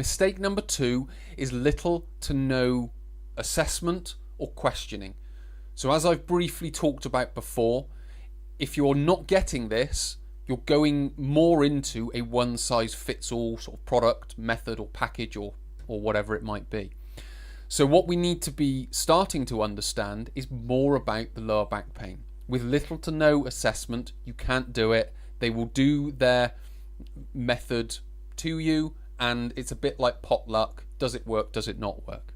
Mistake number 2 is little to no assessment or questioning. So as I've briefly talked about before, if you're not getting this, you're going more into a one-size-fits-all sort of product, method or package or whatever it might be. So what we need to be starting to understand is more about the lower back pain. With little to no assessment, you can't do it. They will do their method to you, and it's a bit like potluck. Does it work? Does it not work?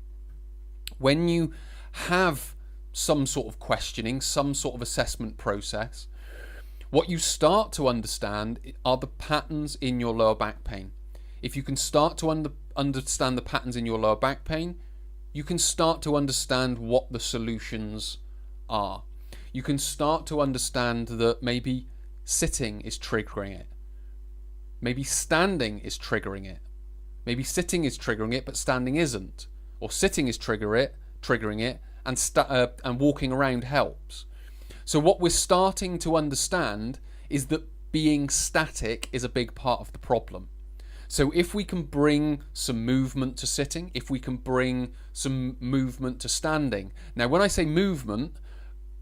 When you have some sort of questioning, some sort of assessment process, what you start to understand are the patterns in your lower back pain. If you can start to understand the patterns in your lower back pain, you can start to understand what the solutions are. You can start to understand that maybe sitting is triggering it. Maybe standing is triggering it. Maybe sitting is triggering it, but standing isn't. Or sitting is triggering it, and walking around helps. So what we're starting to understand is that being static is a big part of the problem. So if we can bring some movement to sitting, if we can bring some movement to standing. Now, when I say movement,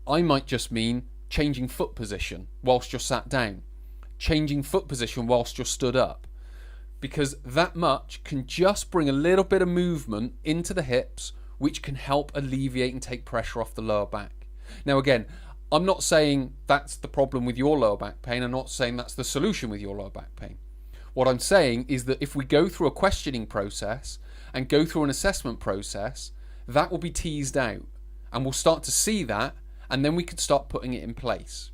I might just mean changing foot position whilst you're sat down, changing foot position whilst you're stood up, because that much can just bring a little bit of movement into the hips, which can help alleviate and take pressure off the lower back. Now, again, I'm not saying that's the problem with your lower back pain. I'm not saying that's the solution with your lower back pain. What I'm saying is that if we go through a questioning process and go through an assessment process, that will be teased out, and we'll start to see that, and then we can start putting it in place.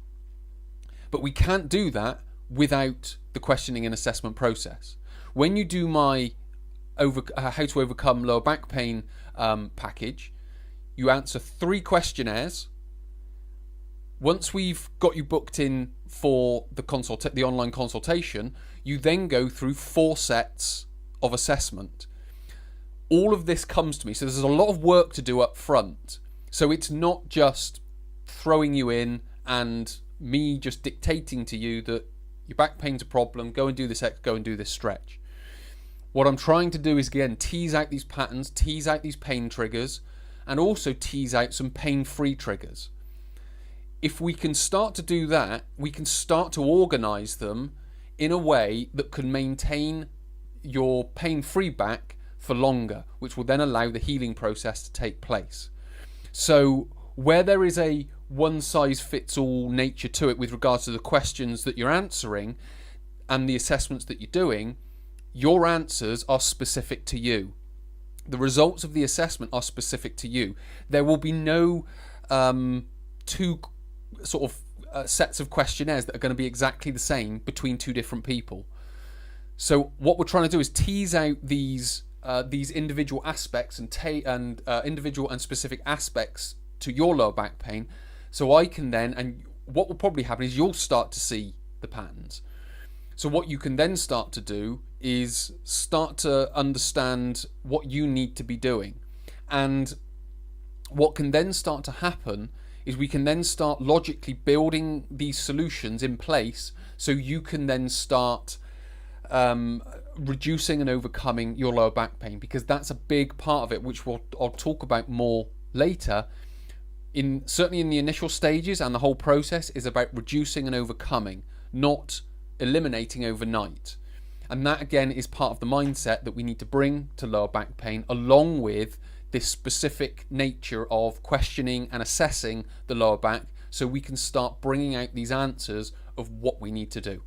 But we can't do that without the questioning and assessment process. When you do my how to overcome lower back pain package, you answer 3 questionnaires. Once we've got you booked in for the online consultation, you then go through 4 sets of assessment. All of this comes to me, so there's a lot of work to do up front. So it's not just throwing you in and me just dictating to you that your back pain's a problem, go and do this go and do this stretch. What I'm trying to do is, again, tease out these patterns, tease out these pain triggers, and also tease out some pain-free triggers. If we can start to do that, we can start to organise them in a way that can maintain your pain-free back for longer, which will then allow the healing process to take place. So where there is a one-size-fits-all nature to it with regards to the questions that you're answering and the assessments that you're doing, your answers are specific to you. The results of the assessment are specific to you. There will be no 2 sort of sets of questionnaires that are going to be exactly the same between 2 different people. So what we're trying to do is tease out these individual aspects and individual and specific aspects to your lower back pain, so I can then, and what will probably happen is you'll start to see the patterns. So what you can then start to do is start to understand what you need to be doing. And what can then start to happen is we can then start logically building these solutions in place, so you can then start reducing and overcoming your lower back pain, because that's a big part of it, which I'll talk about more later. Certainly in the initial stages, and the whole process is about reducing and overcoming, not eliminating overnight. And that, again, is part of the mindset that we need to bring to lower back pain, along with this specific nature of questioning and assessing the lower back, so we can start bringing out these answers of what we need to do.